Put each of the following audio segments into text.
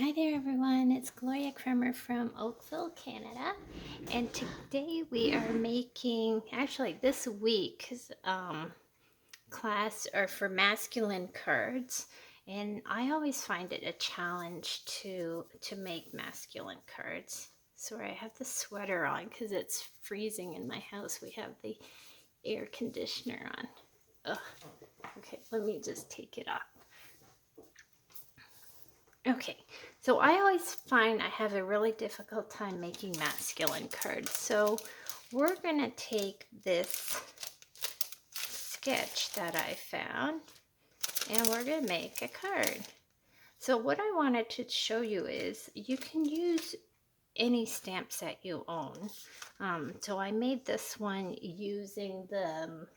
Hi there, everyone. It's Gloria Kremer from Oakville, Canada, and today we are making, actually this week's class are for masculine cards, and I always find it a challenge to make masculine cards. Sorry, I have the sweater on because it's freezing in my house. We have the air conditioner on. Ugh. Okay, let me just take it off. Okay, so I always find I have a really difficult time making masculine cards. So we're going to take this sketch that I found and we're going to make a card. So what I wanted to show you is you can use any stamp set you own. So I made this one using the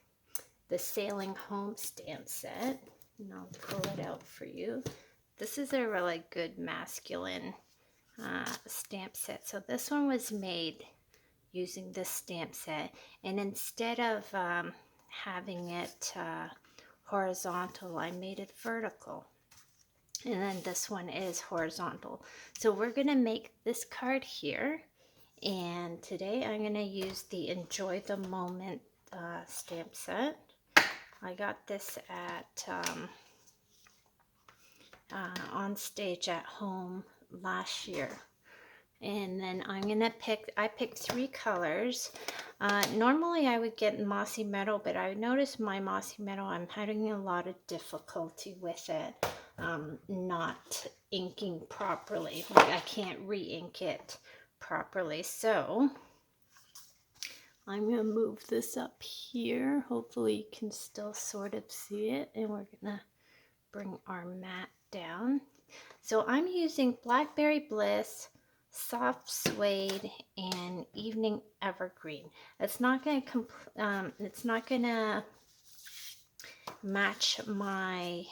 Sailing Home stamp set, and I'll pull it out for you. This is a really good masculine stamp set. So this one was made using this stamp set, and instead of having it horizontal, I made it vertical. And then this one is horizontal. So we're going to make this card here, and today I'm going to use the Enjoy the Moment stamp set. I got this at On Stage at Home last year. And then I'm gonna I picked 3 colors. Normally I would get Mossy Meadow, but I noticed my Mossy Meadow, I'm having a lot of difficulty with it, not inking properly. Like I can't re-ink it properly. So I'm gonna move this up here. Hopefully you can still sort of see it. And we're gonna bring our mat down. So I'm using Blackberry Bliss, Soft Suede, and Evening Evergreen. It's not going to match my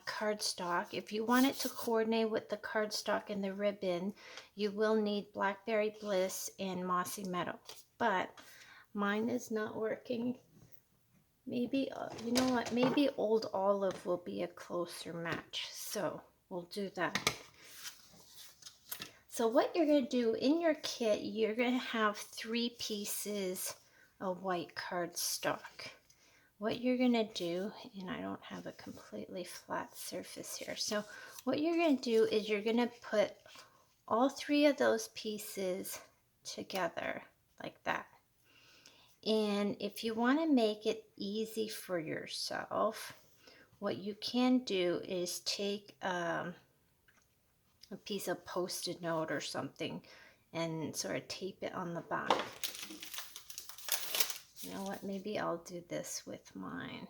cardstock. If you want it to coordinate with the cardstock and the ribbon, you will need Blackberry Bliss and Mossy Meadow. But mine is not working. Maybe, you know what, maybe Old Olive will be a closer match. So we'll do that. So what you're going to do in your kit, you're going to have 3 pieces of white cardstock. What you're going to do, and I don't have a completely flat surface here. So what you're going to do is you're going to put all 3 of those pieces together like that. And if you want to make it easy for yourself, what you can do is take a piece of Post-it note or something and sort of tape it on the back. You know what, maybe I'll do this with mine.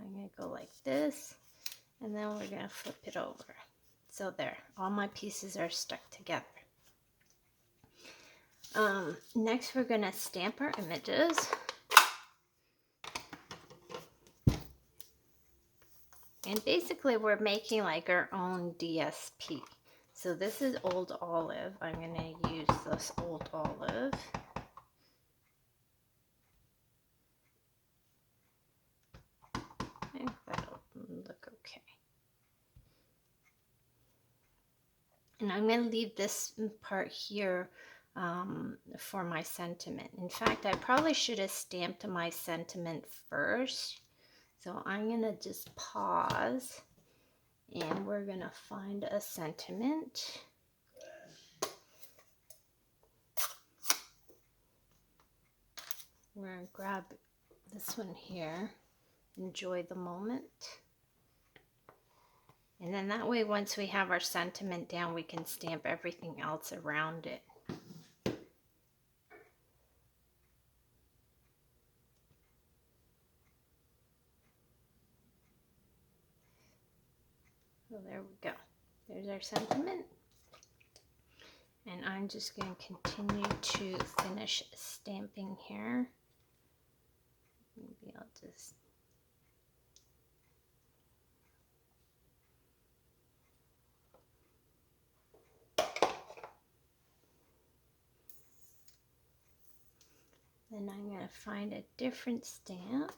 I'm going to go like this, and then we're going to flip it over. So there, all my pieces are stuck together. Next we're going to stamp our images. And basically we're making like our own DSP. So this is Old Olive. I'm going to use this Old Olive. I think that'll look okay. And I'm going to leave this part here for my sentiment. In fact, I probably should have stamped my sentiment first. So I'm going to just pause and we're going to find a sentiment. We're going to grab this one here, Enjoy the Moment. And then that way, once we have our sentiment down, we can stamp everything else around it. So there we go. There's our sentiment. And I'm just going to continue to finish stamping here. Maybe I'll just... Then I'm going to find a different stamp.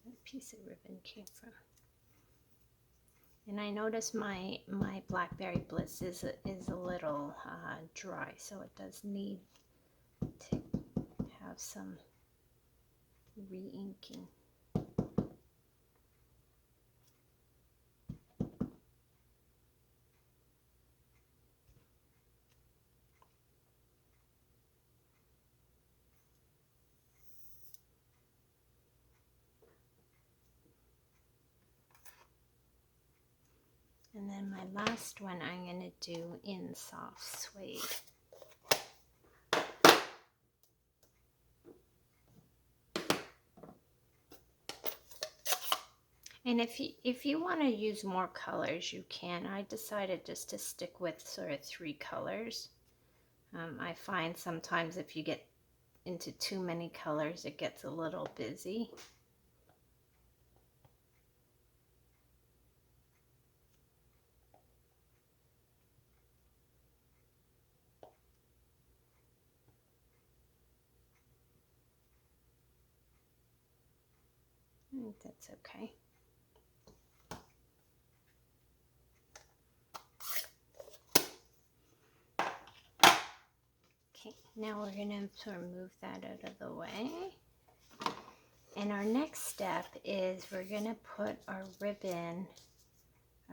that piece of ribbon came from. And I notice my Blackberry Bliss is a little dry, so it does need to have some re-inking. And then my last one I'm going to do in soft suede. And if you want to use more colors, you can. I decided just to stick with sort of 3 colors. I find sometimes if you get into too many colors, it gets a little busy. I think that's okay. Okay, now we're going to sort of move that out of the way. And our next step is we're going to put our ribbon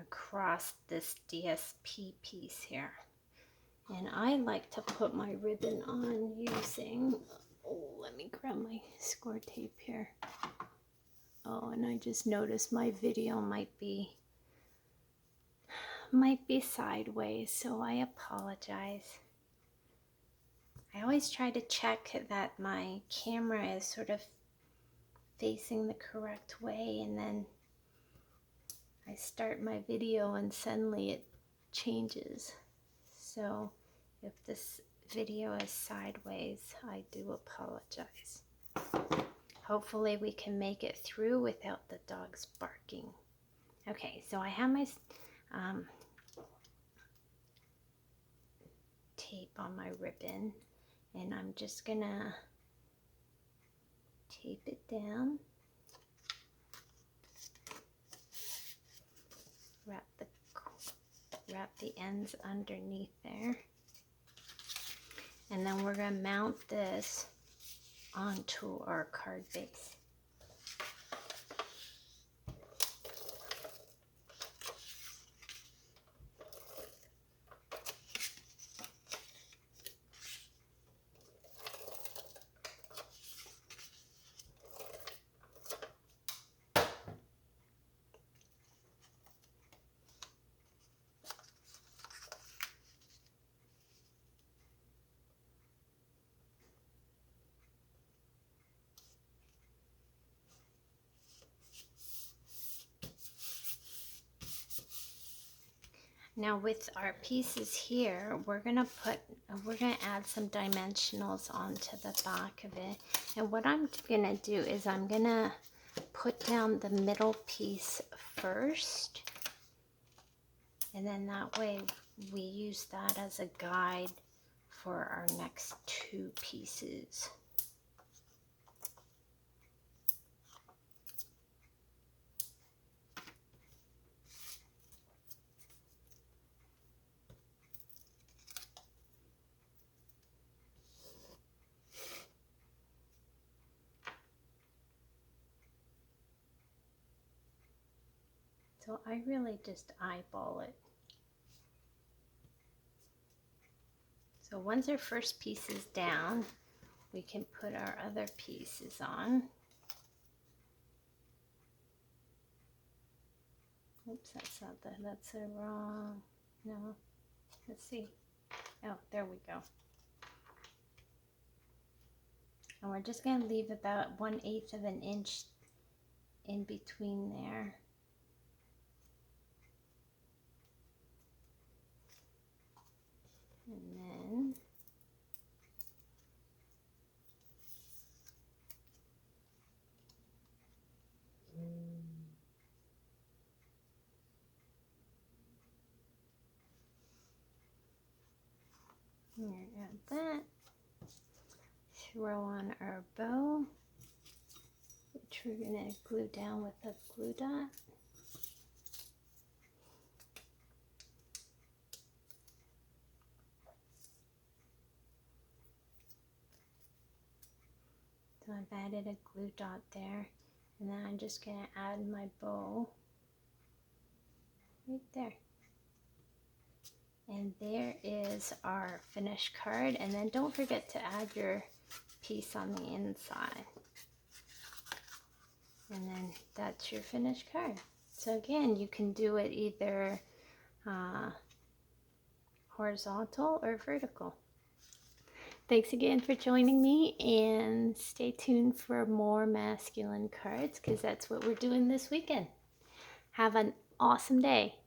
across this DSP piece here. And I like to put my ribbon on using, oh, let me grab my score tape here. Oh, and I just noticed my video might be sideways, so I apologize. I always try to check that my camera is sort of facing the correct way, and then I start my video and suddenly it changes. So if this video is sideways, I do apologize. Hopefully we can make it through without the dogs barking. Okay, so I have my tape on my ribbon, and I'm just gonna tape it down, wrap the ends underneath there, and then we're gonna mount this onto our card base. Now with our pieces here, we're gonna add some dimensionals onto the back of it. And what I'm gonna do is I'm gonna put down the middle piece first, and then that way we use that as a guide for our next 2 pieces. So I really just eyeball it. So once our first piece is down, we can put our other pieces on. Oops, that's not the, that's the wrong, no, let's see. Oh, there we go. And we're just gonna leave about 1/8 of an inch in between there. And then here, add that. Throw on our bow, which which we're going to glue down with a glue dot. So I've added a glue dot there, and then I'm just going to add my bow right there. And there is our finished card, and then don't forget to add your piece on the inside. And then that's your finished card. So again, you can do it either horizontal or vertical. Thanks again for joining me, and stay tuned for more masculine cards because that's what we're doing this weekend. Have an awesome day.